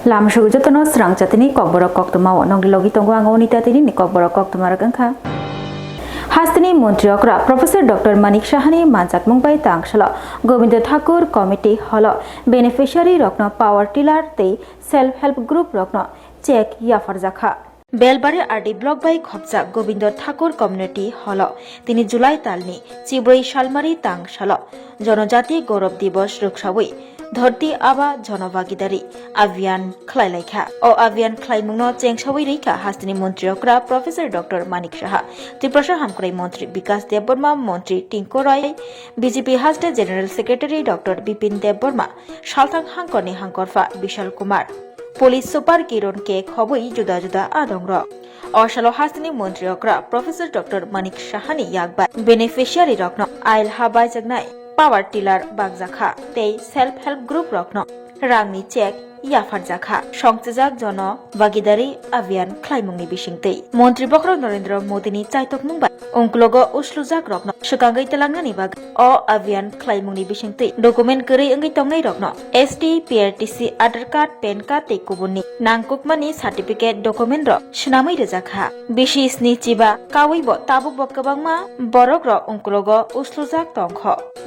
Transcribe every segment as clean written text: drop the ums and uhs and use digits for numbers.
Lam Shujatono Swrangchati ni Kokborok Koktwma nongli logi tongo ango ni tatini ni Kokborok Koktwma rakangkha. Hastini Montreokra Professor Dr. Manik Shahani Manjak Mumbai Tangshala Govinda Thakur Committee Holo Beneficiary Rokno Power Tiller Te Self Help Group Rokno Check Yafar Zakha. Belbari RD block বাই খবজা Gobinda Thakur community hall 3 July তালনি চিব্রই শালমারি তাংশাল জনজাতি গৌরব দিবস রুকসাবই ধরতি আবা জনভাগিদারি আভিয়ান খ্লাইলাইখা ও আভিয়ান খ্লাইমুংনো চেংসাবই রেখা হাস্তিনি মন্ত্রী অকরা professor doctor Manik Saha Tripura হামক্রাই মন্ত্রী বিকাশ দেববর্মা মন্ত্রী টিঙ্কু রয় বিজেপি হাজতে general secretary doctor Bipin Debbarma সালথাং হাঙ্করনি হাঙ্করফা বিশাল কুমার পুলিশ সুপার কিরণ কে খবই জুদা জুদা আদংর অশাল হাসিনি মন্ত্রী অকরা প্রফেসর ডক্টর মানিক সাহানি ইয়াকবা বেনিফিশিয়ারি রকন আইল হাবাই জাগনাই পাওয়ার টিলার বাগজাখা তেই সেলফ হেল্প গ্রুপ রকন রাংনি চেক ইয়াফার জাখা সংচেজাক জন ভাগিদারি আভিয়ান খ্লাইমুংনি বিশিংতেই মন্ত্রী বক্র নরেন্দ্র মোদিনি চাইতক মুম্বাই অংকুলগ উসলুজাক রকন সুকাঙ্গৈ তেলাংনানি বাগ অ আভিয়ান খ্লাইমুংনি বিশিংতেই ডকুমেন্ট গरै अंगै तंगनै रकन एसटी पीआरटीसी आधार कार्ड पेन कार्ड ते कुबुननि नांगकुकमानि सार्टिफिकेट डकुमेंट र सुनामै रजाखा बिसि स्नि चिबा कावैब ताबुक बकबांमा बरक र अंकुलग उसलुजाक तंख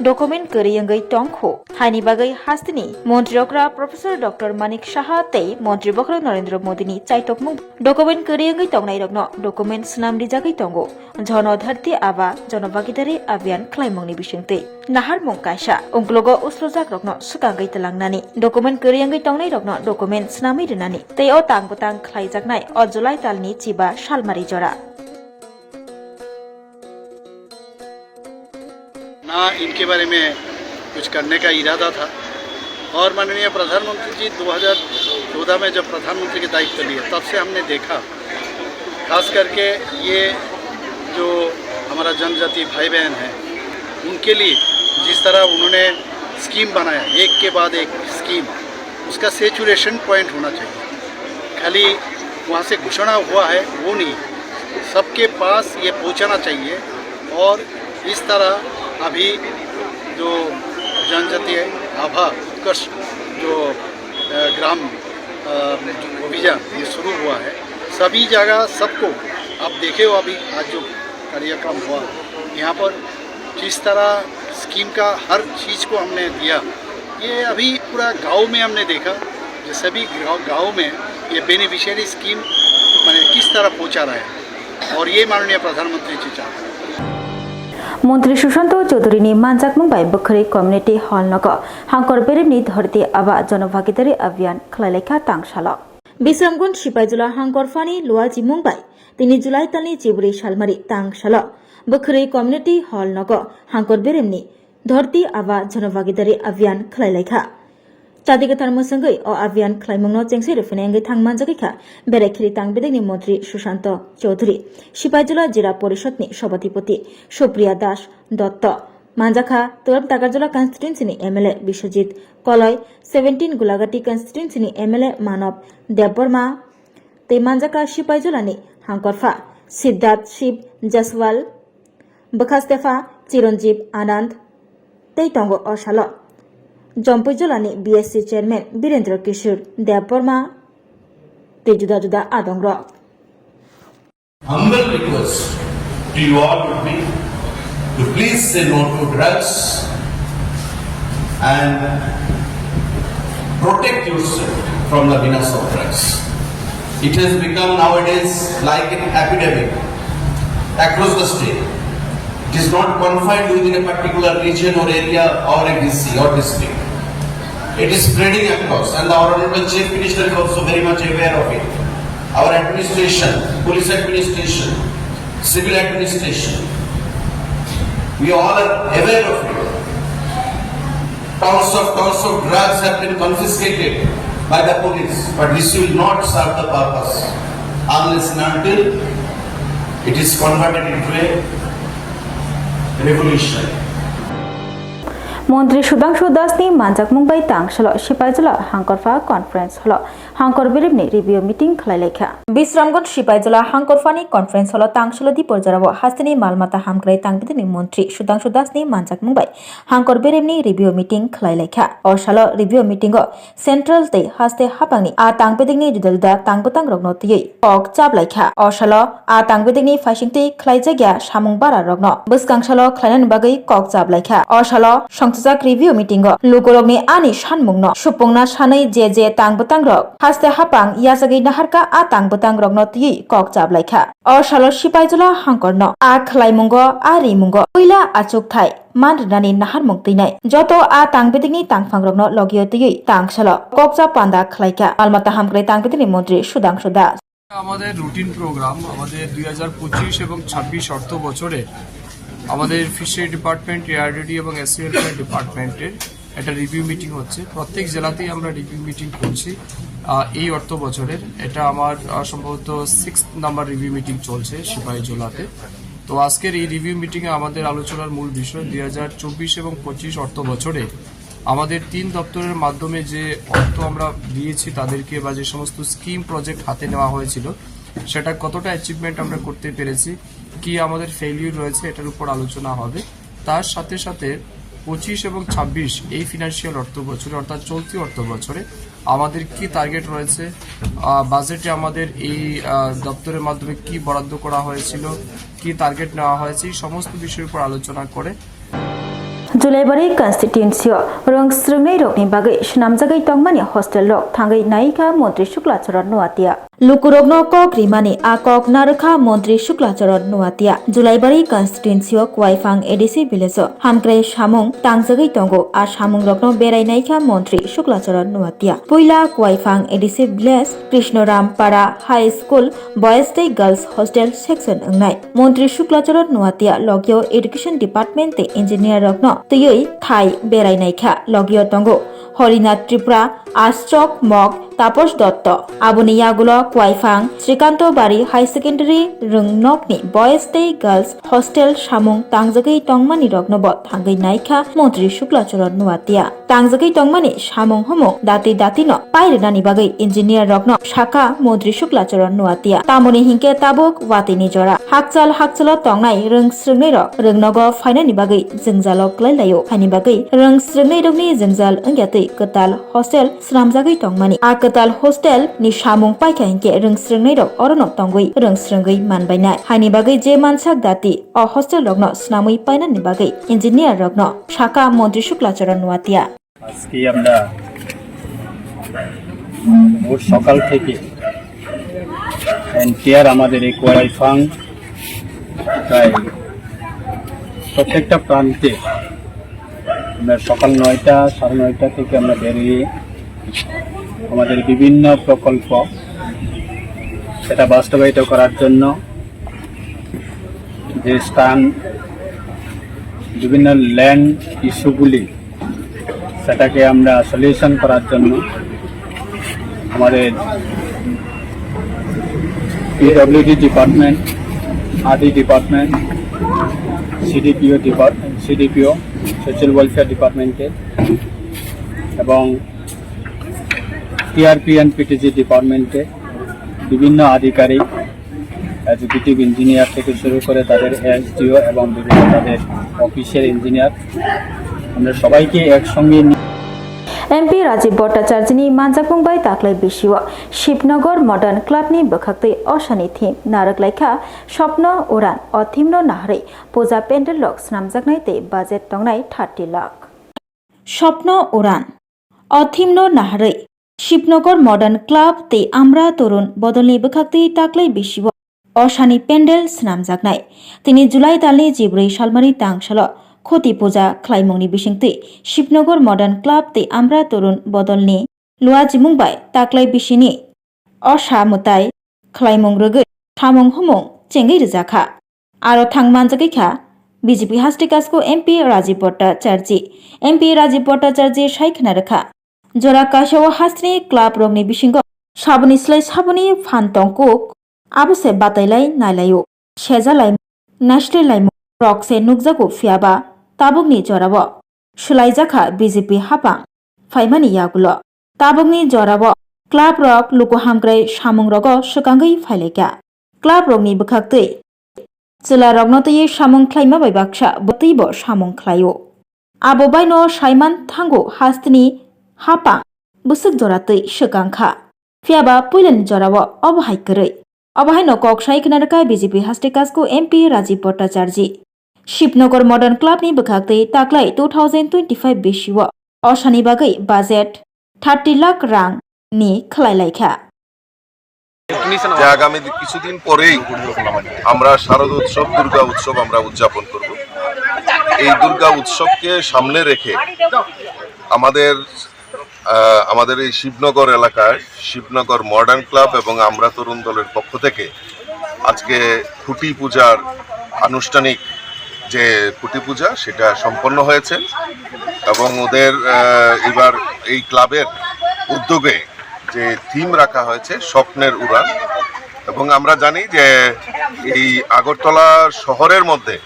डकुमेंट गरै अंगै तंखो हानि बागै हास्तिनि मन्त्रीअक्रा प्रोफेसर डॉक्टर मानिक साहा ते मन्त्री बक्र नरेंद्र मोदिनि चाइतक मुं डकुमेंट गरै अंगै तंगनै रकन डकुमेंट सुनाम रिजागै तंगो जन धरती आबा जनभागीदारी अभियान ख्लाइमंनि बिसिंते नाहार मुं कायसा अंकुलग उस्लुजाक रकन सुकांगै तेलांगनानि डकुमेंट गरै अंगै तंगनै रकन डकुमेंट सुनामै रिनानि ते अ तांगबतां ख्लाइजागनाय अ जुलाइ तालनि चिबा शालमारि जरा ना इनके बारे में कुछ करने का इरादा था और माननीय प्रधानमंत्री जी 2014 में जब प्रधानमंत्री के दायित्व लिए तब से हमने देखा खास करके ये जो हमारा जनजाति भाई बहन है उनके लिए जिस तरह उन्होंने स्कीम बनाया एक के बाद एक स्कीम उसका सेचुरेशन पॉइंट होना चाहिए खाली वहाँ से घोषणा हुआ है वो नहीं सबके पास ये पहुँचाना चाहिए और इस तरह अभी जो जनजातीय आभा उत्कर्ष जो ग्राम अभियान ये शुरू हुआ है सभी जगह सबको आप देखे हो अभी आज जो कार्यक्रम हुआ यहाँ पर जिस तरह स्कीम का हर चीज़ को हमने दिया ये अभी पूरा गांव में हमने देखा जो सभी गांव में ये बेनिफिशियरी स्कीम मैंने किस तरह पहुँचा रहा है और ये माननीय प्रधानमंत्री जी चाहते हैं মন্ত্রী সুশান্ত চৌধুরীনি মানজাক মুম্বাই বখরি কমিউনিটি হল নগ হাঙ্কর বেরেমনি ধরতি আবা জনভাগিদারি অভিযান খ্লাইলাইখা তাংশাল বিশ্রামগঞ্জ সিপাইজলা হাঙ্কর ফানি লুয়াজি মুম্বাই 3 জুলাই তালনি চিবুরি শালমারি তাংশাল বখরি কমিউনিটি হল নগ হাঙ্কর বেরেমনি ধরতি আবা জনভাগিদারি অভিযান খ্লাইলাইখা চাদিগতার মসঙ্গৈ অ অভিযান খ্লাইমংনো চেংসি রেফিনেঙ্গै थांमानजागैखा बेरायखिरि तांगबेदेनि मन्त्री सुशांत चौधुरी सिपाइजला जिला परिषदनि सभापति सुप्रिया दास दत्त मानजाखा तोरम तागारजला कन्स्टिट्युएन्सिनि एमएलए विश्वजित कलय 17 गुलागाटी कन्स्टिट्युएन्सिनि एमएलए मानव देबबर्मा ते मानजाखा सिपाइजलानि हांकरफा सिद्धार्थ शिव जसवाल बखास्तेफा चिरंजीव आनंद ते तंगो अशाल जम्पुजलानि बीएससी चेयरमैन बीरेंद्र किशोर देवबर्मा ते जुदा जुदा आदंग्र Humble request to you all would be to please say no to drugs and protect yourself from the menace of drugs. It has become nowadays like an epidemic across the state. It is not confined within a particular region or area or a DC or district. It is spreading across, and the Honorable Chief Minister is also very much aware of it. Our administration, police administration, civil administration, we all are aware of it. Tons of drugs have been confiscated by the police, but this will not serve the purpose unless and until it is converted into a revolution. মন্ত্রী Sudhanshu দাসনি মানজাকমুং bai tangshalo sipaijala hangkorfa conference holo hangkor beribni review meeting khlailaikha Bisramganj sipaijala hangkorfani conference holo tangshalo di porjarabo hastini malmata hamkrai tangbidini মন্ত্রী Sudhanshu দাসনি মানজাকমুং bai hangkor beribni review meeting khlailaikha osalo review meeting o central te haste hapangni a tangbidini judalda tangbotang rogno tiyei ok chaplaikha osalo a tangbidini faisingti khlaijagya samung bara rogno bwskangshalo khlainan bagai kok chaplaikha osalo সংসজাক review meeting লুকরগনি আনি সানমুংনো সুপংনা সাनै যে তাংবতাং rock হাসতে হাপাং ইয়াজাগৈ নাহারকা আ তাংবতাং রগনো তি cock চাবলাইখা অ সালো সিপাইজলা হাংকরন আ খলাইমুঙ্গ আ রিমুঙ্গ পইলা আচুক থাই মানরানি নাহার মুক্তিনাই যত আ তাংবেদিনি তাংফাং রগনো লগিয় তি তাংসালো ককচা পান্দা খলাইকা আলমাতা হামগ্রে তাংবেদিনি মন্ত্রী সুধাংশু দাস আমাদের রুটিন প্রোগ্রাম আমাদের 2025 এবং 26 অর্থ বছরে আমাদের ফিশারি ডিপার্টমেন্ট এআরডিডি এবং এসওয়েলফেয়ার ডিপার্টমেন্টের একটা রিভিউ মিটিং হচ্ছে প্রত্যেক জেলাতেই আমরা রিভিউ মিটিং করছি এই অর্থ বছরের এটা আমার সম্ভবত 6 নাম্বার রিভিউ মিটিং চলছে সিপাহীজলাতে তো আজকের এই রিভিউ মিটিংয়ে আমাদের আলোচনার মূল বিষয় 2024 এবং 25 অর্থ বছরে আমাদের 3 দপ্তরের মাধ্যমে যে অর্থ আমরা দিয়েছি তাদেরকে বা যে সমস্ত স্কিম প্রজেক্ট হাতে নেওয়া হয়েছিল সেটা কতটা অ্যাচিভমেন্ট আমরা করতে পেরেছি কি আমাদের ফেলিউর রয়েছে এটার উপর আলোচনা হবে তার সাথে সাথে 25 এবং 26 এই ফিনান্সিয়াল অর্থ বছরে অর্থাৎ চলতি অর্থ বছরে আমাদের কি টার্গেট রয়েছে বাজেটে আমাদের এই দপ্তরের মাধ্যমে কি বরাদ্দ করা হয়েছিল কি টার্গেট নেওয়া হয়েছে এই সমস্ত বিষয়ের উপর আলোচনা করে जुलाइबारि कन्स्टिट्युन्सी रंग स्रंगै रगनि बागै स्नामजागै तंगमानि हस्टेल रग थांगै नायिका मन्त्री शुक्लाचरण नुवातिया लुकुरगनो कक रिमानि आ कक नारखा मन्त्री शुक्लाचरण नुवातिया जुलाइबारि कन्स्टिट्युन्सी क्वाइफां एडिसि भिलेज हामग्रे सामुं तांगजागै तंगो आ सामुं रगनो बेरायनायखा मन्त्री शुक्लाचरण नुवातिया पुइला क्वाइफां ADC village Krishnaram Para high school boys डे गर्ल्स हस्टेल सेक्शन अंगनाय मन्त्री शुक्लाचरण नुवातिया लगियो एडुकेशन डिपार्टमेंट ते इंजिनियर रगनो तयै थाई बेरायनायखा लगियो तंगो हरिनाथ त्रिपुरा आश्चक मग तापस दत्त आबुनि यागुलो क्वाइफां श्रीकांत बारी हाई सेकेंडारी रोंगनकनि बॉयज डे गर्ल्स हस्टेल सामुं तांगजागै तंगमानि रगनब थांगै नायखा मन्त्री शुक्लाचरण नुवातिया तांगजागै तंगमानि सामुं हमुं दाति दातिनो पायरेनानि बागै इंजिनियर रगन शाखा मन्त्री शुक्लाचरण नुवातिया तामुनि हिंके ताबुक वातिनि जरा हाकचाल तंगनाय रोंस्रोंनै रग रोंनग फाइनानि बागै जोंजाल क्लायलायो हानि बागै रोंस्रोंनै रगनि जोंजाल अंग्यातै कताल हस्टेल स्रामजागै तंगमानि आ कताल हस्टेल नि सामुं पाइखा हिंके रोंस्रोंनै रग अरन तंगै रोंस्रोंगै मानबायनाय हानि बागै जे मानसाक दाति अ हस्टेल रगन स्नामै पाइनानि बागै इंजिनियर रगन शाखा मन्त्री शुक्लाचरण नुवातिया আজকে আমরা ভোর সকাল থেকে এনটিআর আমাদের এই কোয়াইফাং প্রায় প্রত্যেকটা প্রান্তে আমরা সকাল 9টা 9:30 থেকে আমরা বেরিয়ে আমাদের বিভিন্ন প্রকল্প সেটা বাস্তবায়িত করার জন্য যে স্থান বিভিন্ন ল্যান্ড ইস্যুগুলি সেটাকে আমরা সলিউশন করার জন্য আমাদের পিডব্লিউডি ডিপার্টমেন্ট আদি ডিপার্টমেন্ট সিডিপিও সোশ্যাল ওয়েলফেয়ার ডিপার্টমেন্টে এবং টিআরপি অ্যান্ড পিটিজি ডিপার্টমেন্টে বিভিন্ন আধিকারিক এক্সিকিউটিভ ইঞ্জিনিয়ার থেকে শুরু করে তাদের এসডিও এবং বিভিন্ন তাদের অফিসের ইঞ্জিনিয়ার আমরা সবাইকে একসঙ্গে एमपी राजीव भट्टाचार्यनि मानजाकमुं bai ताक्लाय बिसिवा शिवनगर मॉडर्न क्लाबनि बखाक्तै अशानि थीम नारकलायखा स्वप्न उड़ान अ थीमनो नाहरै पूजा पेन्डेल लक स्नामजाकनाय ते बाजेट तंगनाय 30 लाख स्वप्न उड़ान अ थीमनो नाहरै शिवनगर मॉडर्न क्लाब ते आम्रा तरुण बदलनि बखाक्तै ताक्लाय बिसिवा अशानि पेन्डेल स्नामजाकनाय तिनि जुलाइ दाननि 14 सालमानि तांसाल क्षति पूजा ख्लाइमुंनि बिसिंतै शिवनगर मॉडर्न क्लाब ते आम्रा तरुण बदलनि लुआजिमुं बाय ताक्लाय बिसिनि असामुताय ख्लाइमुं रोगै सामुं हमुं चेंगै रोजाखा आरो थांमानजागैखा बीजेपी हास्टिकासको एमपी राजीव भट्टाचार्य सायखना रोखा जरा काशाव हास्ट्रिनि क्लाब रंगनि बिसिंगो साबुनि स्लाय साबुनि फानतंकुक आबसे बातायलाय नायलायो सेजालाय नाश्लेलाय रक्से नुकजागो फियाबा ताबुकनि जराबो Shulaijaka BJP Hapang Faimani Yagulo Tabungni Jorabo Club Rock Luko Hamgray Shamung Rogo Shukangai Faileka Club Rogni Bukakti Zila Rognoti Shamung Klaima by Baksha Botibo Shamung Klayo Abo Baino Shaiman Tango Hastini Hapang Busuk Dorati Shukangka Fiaba Puilan Jorabo Obhaikari Obahaino Kok Shaikanaka BJP Hastikasko MP Rajiv Bhattacharji Shipnagar Modern Club ni Bukakti Taklai 2025 Bishiwa Oshani Bagai Budget 30 lakh rang ni Khlailaika যে আগামী কিছুদিন পরেই আমরা শারদ উৎসব দুর্গা উৎসব আমরা উদযাপন করব। এই দুর্গা উৎসবকে সামনে রেখে আমাদের এই শিবনগর এলাকায় শিবনগর মডার্ন ক্লাব এবং আমরা তরুণ দলের পক্ষ থেকে আজকে খুঁটি পূজার আনুষ্ঠানিক যে খুঁটি পূজা সেটা সম্পন্ন হয়েছে এবং ওদের এবার এই ক্লাবের উদ্যোগে যে থিম রাখা হয়েছে স্বপ্নের উড়ান এবং আমরা জানি যে এই আগরতলা শহরের মধ্যে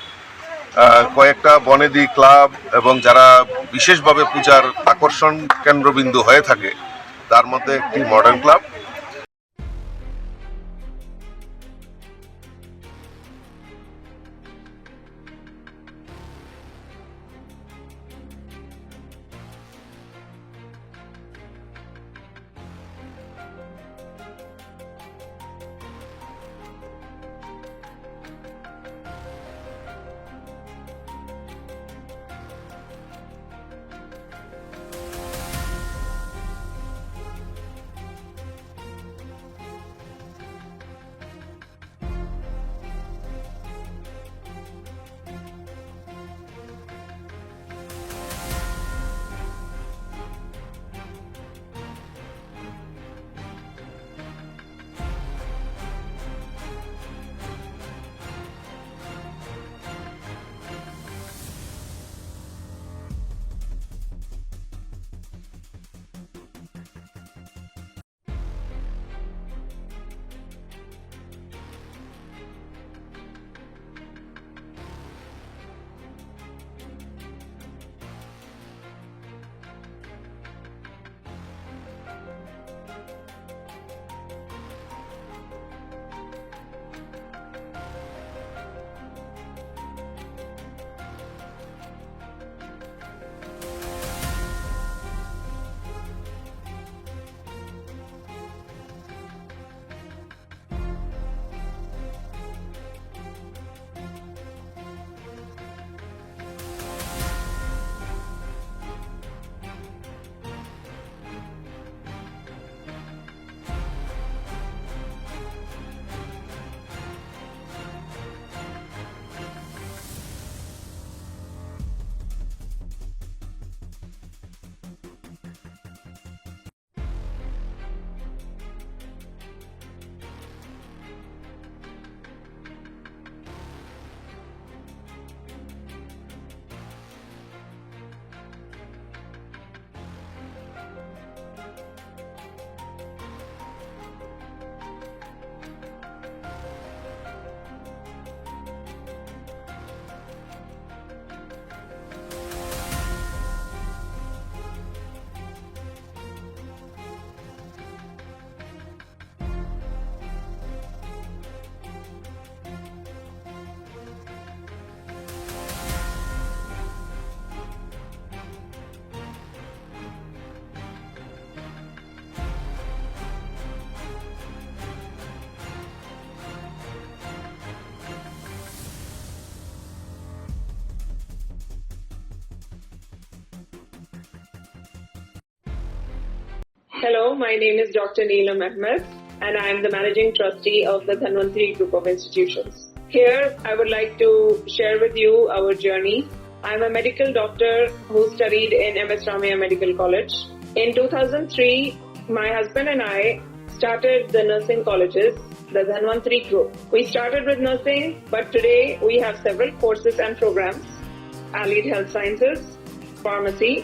কয়েকটা বনেদি ক্লাব এবং যারা বিশেষভাবে পূজার আকর্ষণ কেন্দ্রবিন্দু হয়ে থাকে তার মধ্যে একটি modern club. Hello, my name is Dr. Neelam Ahmed and I am the Managing Trustee of the Dhanvantri Group of Institutions. Here, I would like to share with you our journey. I am a medical doctor who studied in MS Ramaiah Medical College. In 2003, my husband and I started the nursing colleges, the Dhanvantri Group. We started with nursing, but today we have several courses and programs: allied health sciences, pharmacy,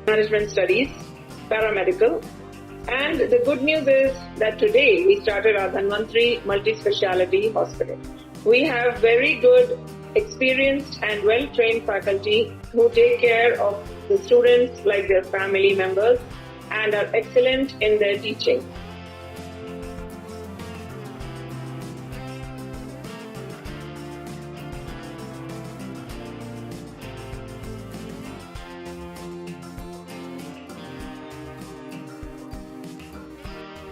management studies, paramedical. And the good news is that today we started our Dhanvantri multi-speciality hospital. We have very good experienced and well-trained faculty who take care of the students like their family members and are excellent in their teaching.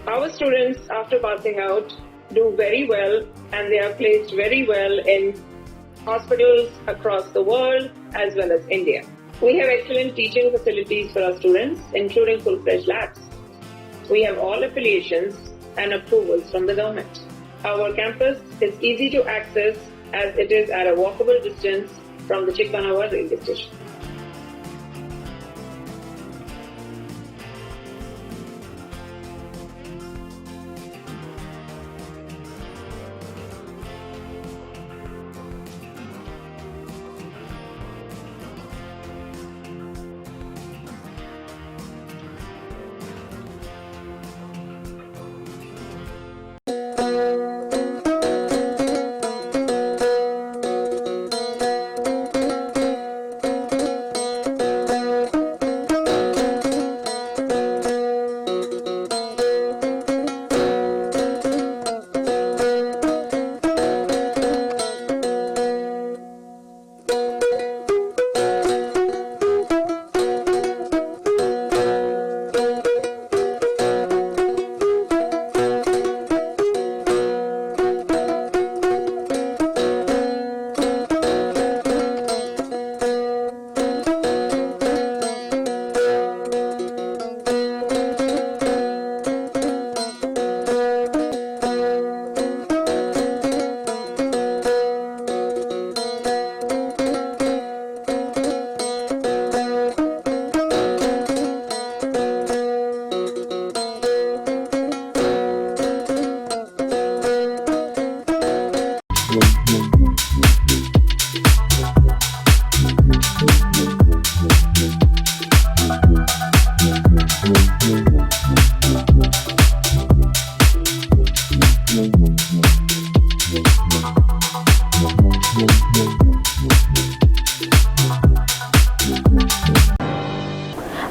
Our students, after passing out, do very well and they are placed very well in hospitals across the world as well as India. We have excellent teaching facilities for our students, including full-fledged labs. We have all affiliations and approvals from the government. Our campus is easy to access as it is at a walkable distance from the Chikmanawa railway station.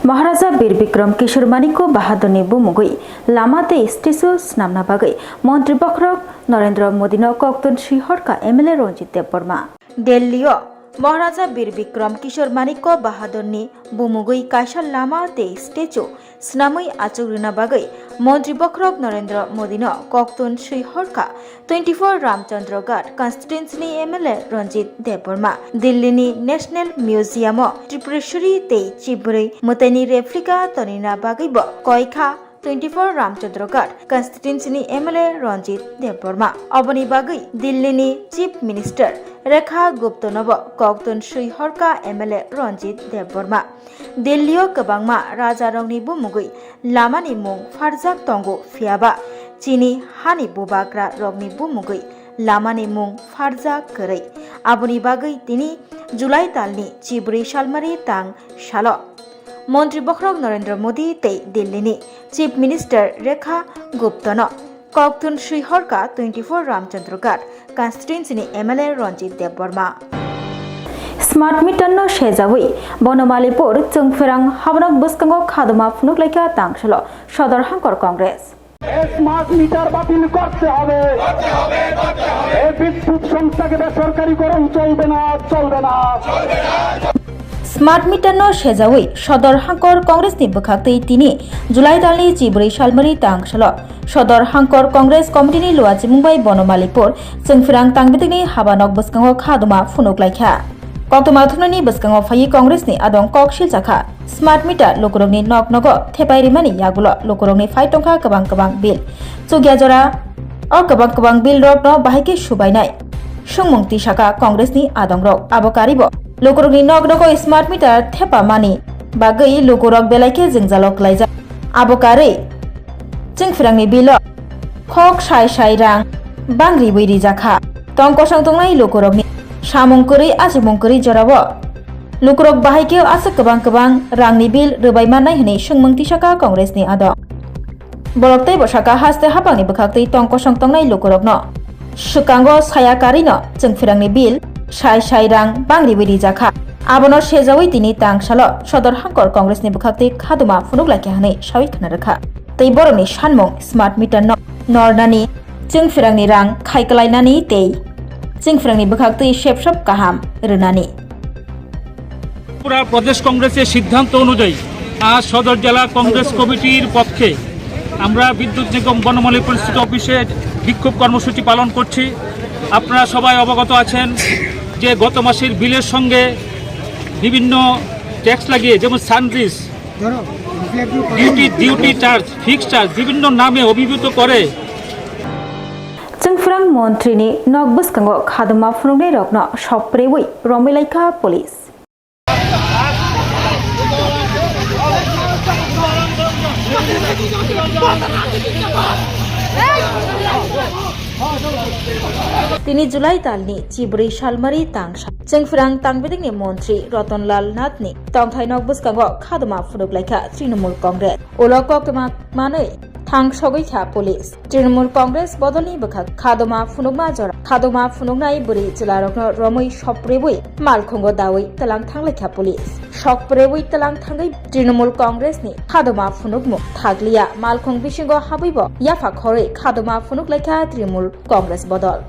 Maharaja Bir Vikram किशोर मानिको बहादुरनि बुमुगै लामाते स्टेसु स्नामना बागै मन्त्री बखरक नरेंद्र मोदी न कोक्तन श्रीहरका MLA Ranjit Debbarma दिल्लीओ Maharaja Bir Vikram किशोर मानिको बहादुरनि बुमुगै काइसा लामाते statue स्नामै आचुग्रिना बागै मन्त्री बखरक नरेंद्र मोदी न कोक्तन श्रीहरका 24 रामचंद्र घाट कन्स्टिट्युएन्सीनि MLA Ranjit Debbarma दिल्लीनि national museum Tripureshwari ते चिबुरै मुतैनि रेप्लिका तनिना बागैबो कयखा 24 रामचंद्र घाट कन्स्टिट्युएन्सीनि एमएलए रंजित देवबर्मा अबनि बागै दिल्लीनि चीफ मिनिस्टर रेखा गुप्तनबो कोक्तन श्रीहरका एमएलए रंजित देवबर्मा दिल्लीओ गोबांमा राजा रंनि बुमुगै लामानि मुं फारजाक तंगो फियाबा चीनी हानि बुबाग्रा रगनि बुमुगै लामानि मुं फारजाक करै आबनि बागै तिनि जुलाई तालनि चिबुरै सालमारि तां साल मन्त्री बखरक नरेंद्र मोदी ते दिल्लीनि चीफ मिनिस्टर रेखा गुप्तन कोक्तन श्रीहरका 24 रामचंद्र घाट कन्स्टिट्युएन्सीनि MLA Ranjit Debbarma smart meter नो शेजावै बनमालीपुर चंगफेरां हाबनक बस्कांगो खादमा फुनुकलाइका तांगसल सदर हांकर कांग्रेस स्मार्ट मीटर बातिल करते হবে এই বিদ্যুৎ সংস্থাকে বেসরকারিকরণ চলবে না स्मार्ट मीटर नो शेजावै सदर हांकर कांग्रेस नि बखाक्तै तिनि जुलाई दालनि चिबुरै सालमारि तांगसल सदर हांकर कांग्रेस कमिटिनि लुवाजि मुंबाइ बनमालीपुर चंगफेरां तांबिदिनि हाबानक बस्कांगो खादमा फुनुकलाइखा कोक्तमा थुमनानि बस्कांगो फायि कांग्रेसनि आदं ककशिल जाखा स्मार्ट मीटर लोकरंनि नक नगो थेपाइरिमानि यागुलो लोकरंनि फाइटंखा गोबां बिल चुगिया जरा अ गोबां बिल रक न बाहायके सुबायनाय सुंमुंति शाखा कांग्रेसनि आदं रक आबकारिबो लोकरंनि नक नगो स्मार्ट मीटर थेपा मानि बागै लोकरक बेलायके जोंजालक लायजा आबकारै चंगफेरांनि बिल खक साय रां बांग्रि बैरि जाखा तंकसं तंनाय लोकरकनि सामुंकरै आसिमुंकरै जराबो लोकरक बाहायके आसे गोबां रांनि बिल रोबायमानाय हनै सुंमुंति शाखा कांग्रेसनि आदं बरकतै बसाखा हास्ते हाबांनि बखाक्तै तंकसं तंनाय लोकरकनो सुकांगो सायाकारिनो चंगफेरांनि बिल সাই সাই রাং বাংরি বিরি জাখা আবনো সেজাওই তিনি তাংসাল সদর হাঙ্কর কংগ্রেসনি বখাতে খাদুমা ফুনুকলাকে হানে সাwi খানা রাখা তৈ বরনি সানমং স্মাर्ट মিটার नरनानि जोंफोरांनि रां खायगलायनानै तै जोंफोरांनि बखाक्तै सेबसब गाहाम रोनानि ত্রিপুরা প্রদেশ কংগ্রেসের সিদ্ধান্ত অনুযায়ী আজ সদর জেলা কংগ্রেস কমিটির পক্ষে আমরা বিদ্যুৎ নিগম বনমালী পরিস্থিতি অফিসে বিক্ষোভ কর্মসূচি পালন করছি। আপনারা সবাই অবগত আছেন যে গত মাসের বিলের সঙ্গে বিভিন্ন ট্যাক্স লাগিয়ে যেমন সানরিস ডিউটি চার্জ ফিক্সড চার্জ বিভিন্ন নামে অভিভূত করে जोंफोरां मन्त्रिनि नगबस्कांगो खादुमा फुनुंनाय रकनो सप्रेवै रमेलाइखा पुलिस তিনি जुलाई दालनि 14 सालमारि तांसा जोंफोरां तांबेदिंनि मन्त्रि रतनलाल नाथनि तंथाय नगबस्कांगो खादुमा फुनुगलाइखा तृणमूल कांग्रेस उलो कोक्टमा मानै थां सगैखा पुलिस तृणमूल कांग्रेस बदलनि बखा खादुमा फुनुगमा जरा खादुमा फुनुगनाय बुरि जिल्लारकनो रमै सप्रेवै मालखंगो दावै तलां थांलाइखा पुलिस सकप्रेवै तलां थांगै तृणमूल कांग्रेसनि खादुमा फुनुगमु थागलिया मालखं बिसिंगो हाबैबो याफा खरै खादुमा फुनुगलाइखा तृणमूल कांग्रेस बदल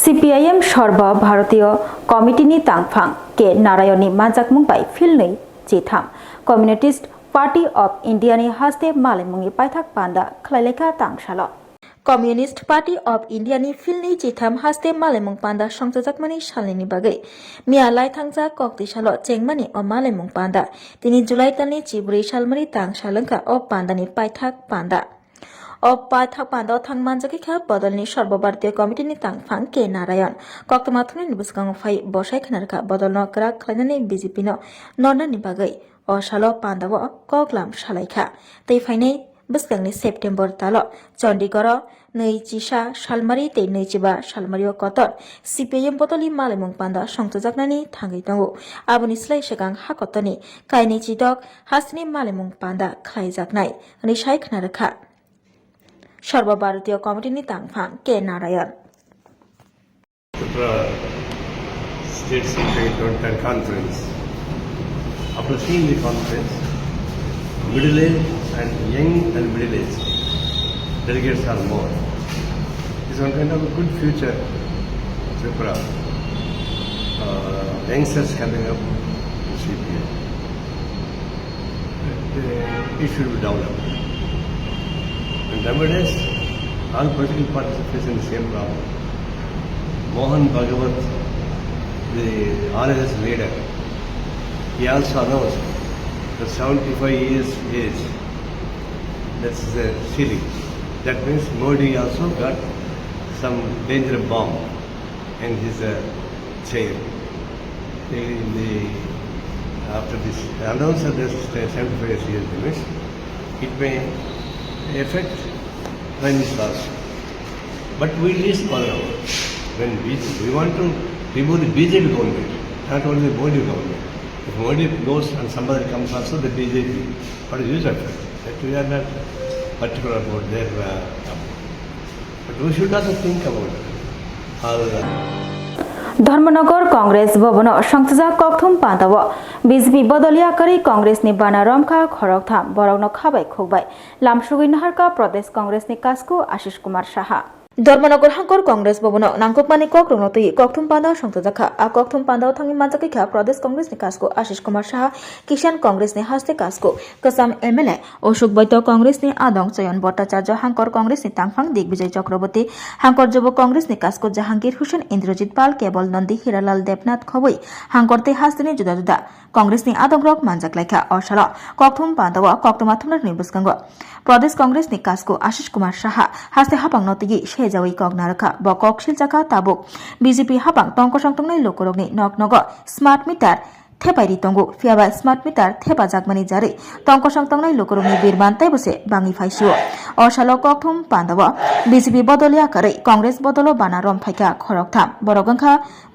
CPIM সর্বভারতীয় কমিটিনি তাংফাং কে নারায়ণী মানজাকমুংবাই ফিলनै চিথাম কমিউনিস্ট পার্টি অফ ইন্ডিয়াनि हास्ते मालायमुंनि पायथाक पान्दा खलायलेखा तांसाल कमिउनिस्ट पार्टी अफ इन्डियानि फिलनै चिथाम हास्ते मालायमुं पान्दा संजाकमानि सालनि बागै मिया लाइथांजा कक्तिसाल चेंगमानि अ मालायमुं पान्दा तिनि जुलाई दाननि 14 सालमारि तांसालंका अ पान्दानि पायथाक पान्दा अ पायथाक पान्दा थांमानजाखैखा बदलनि सर्वभारतीय कमिटिनि तांफां के नारायण कक्टमा थुनि बुसगां फाइ बसाय खनारखा बदलनो करा खलायनानै बिजेपिनो नरनानि बागै अ सालो पान्दाव कगलाम सालायखा तै फाइनै बुसगांनि सेप्टेम्बर ताल चंडीगढ़ 25 सालमारि तै 25 सालमारियाव कतर CPIM बदलनि मालायमुं पान्दा संजाकनानै थांगै दङ आबुनि स्लाय सिगां हाकतनि कायनै चिदक हासनि मालायमुं पान्दा खलायजाकनाय निसाय खनारखा सर्वभारतीय कमिटिनि तांफां के Narayan State Secretary Conference. After seeing the conference, middle age and young and middle age delegates are more. It's one kind of a good future, Tripura. Youngsters coming up to CPA. It should be developed. And nowadays, all political parties are facing the same problem. Mohan Bhagavat, the RSS leader, he also announced that 75 years age, that's the ceiling. That means Modi also got some danger bomb in his chair. After this announcement, this 75 years limit, it may affect Prime Minister also. But we least bother about it. When we want to remove the BJP government, not only the Modi government. If Modi goes and somebody comes also, the BJP, what is use of it? That we are not particular about their but we should also think about it. Dharmanagar Congress भवन संसजा कक्थुम पान्दाव BJP बदलिया करी कांग्रेस नि बाना रमखा खरकथाम बरगनो खाबाय खोबाय लामसुगै नाहारका प्रदेश कांग्रेस नि कास्कु आशिष कुमार साहा ধর্মনগর হাঙ্কর কংগ্রেস ভবন নাংকুকমানি cock রংনতই ককথুম পান্ডা সংতজাখা आ ककथुम पान्डाव थांनि मानजाखैखा प्रदेश कांग्रेस नि कासको आशीष कुमार साहा किसान कांग्रेस नि हास्ते कासको कसाम एमएलए अशोक बैत कांग्रेस नि आदं चयन भट्टाचार्य हांकर कांग्रेस नि तांगफां दिग्विजय चक्रवर्ती हांकर युव कांग्रेस नि कासको जहांगीर हुसैन इन्द्रजित पाल केवल नंदी हिरालाल देवनाथ खबई हांकरते हास्तेनि जुदा जुदा कांग्रेस नि आदं रक मानजाखलायखा अशाल ककथुम पान्डाव कक्टमा थुमनार नि बुसकांगो प्रदेश कांग्रेस नि कासको आशीष कुमार साहा हास्ते हापां नतigi सेजावै कगनारखा ब ककशिल जाखा ताबुक बीजेपी हापां टंक संतंगनाय लोकरगनि नगनग स्मार्ट मिटार थेपाइरि तंगु फियाबा स्मार्ट मिटार थेपा जागमानि जारै टंक संतंगनाय लोकरगनि बिरबान्ताय बसे बाङि फाइसियो अशाल ककथुम पान्डाव बीजेपी बदलिया आकारै कांग्रेस बदलो बाना रमफाइका खरकथाम बरगंखा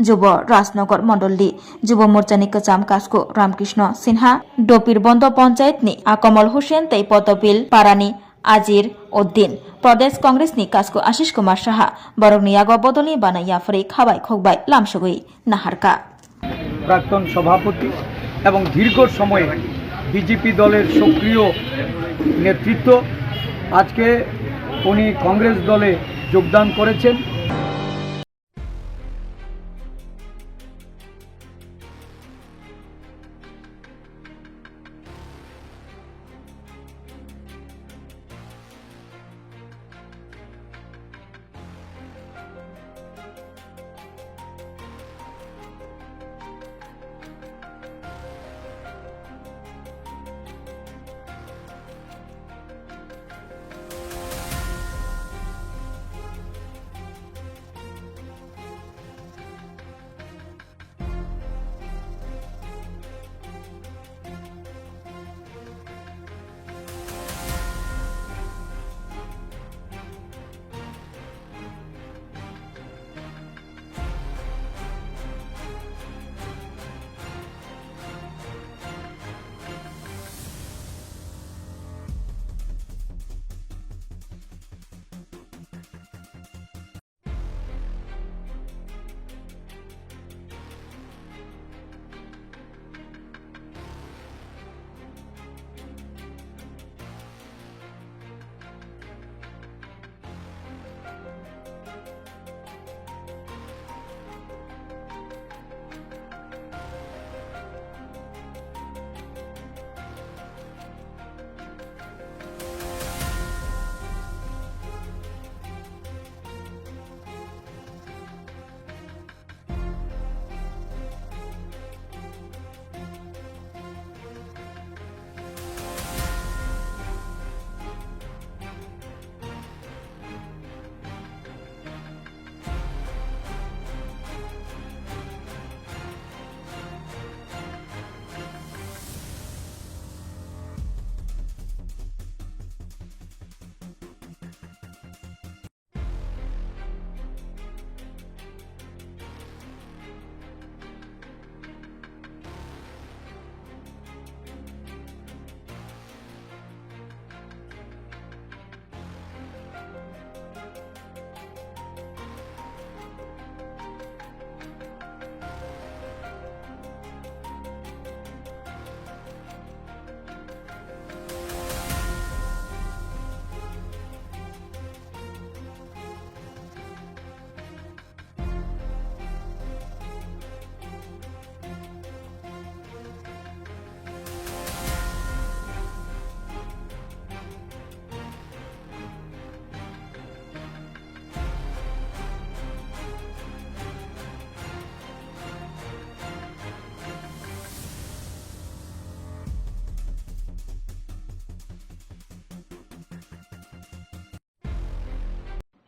जुब राजनगर मण्डलनि जुब मोर्चानि कचाम कासको रामकृष्ण सिन्हा डोपिर बन्द पञ्चायतनि आकमल हुसैन तै पदबिल पारानि आजिर उद्दीन प्रदेश कांग्रेस नि कासको आशीष कुमार साहा बरगनि आगो बदलनि बानाइया फरे खाबाय खोगबाय लामसगै नाहारका प्राक्तन सभापति एवं दीर्घ समय बीजेपी दलेर सक्रिय नेतृत्व आज के उनी कांग्रेस दले योगदान करेছেন।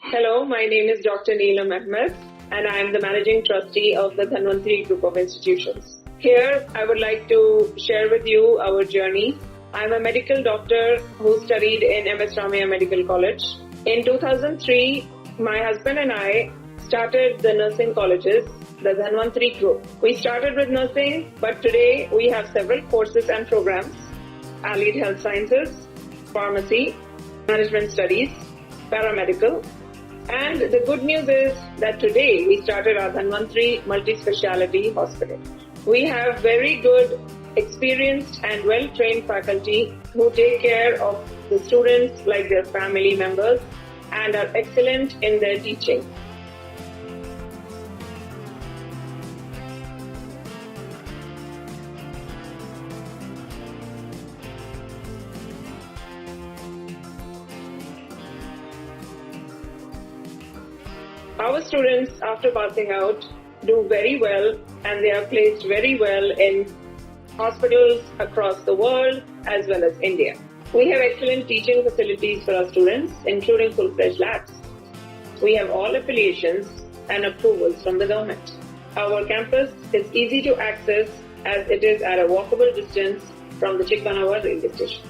Hello, my name is Dr. Neelam Ahmed and I am the Managing Trustee of the Dhanwantri Group of Institutions. Here, I would like to share with you our journey. I am a medical doctor who studied in MS Ramaiah Medical College. In 2003, my husband and I started the nursing colleges, the Dhanwantri Group. We started with nursing, but today we have several courses and programs: allied health sciences, pharmacy, management studies, paramedical. And the good news is that today we started our Dhanwantri multi-speciality hospital. We have very good, experienced and well-trained faculty who take care of the students like their family members, and are excellent in their teaching. Our students, after passing out, do very well, and they are placed very well in hospitals across the world as well as India. We have excellent teaching facilities for our students, including full-fledged labs. We have all affiliations and approvals from the government. Our campus is easy to access as it is at a walkable distance from the Chikpanawar railway station.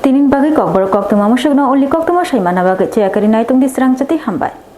Tinin bagi Kokborok Koktwma musyak na uli Koktwma sai mana bagi cekari naitung di Swrangchati hambai.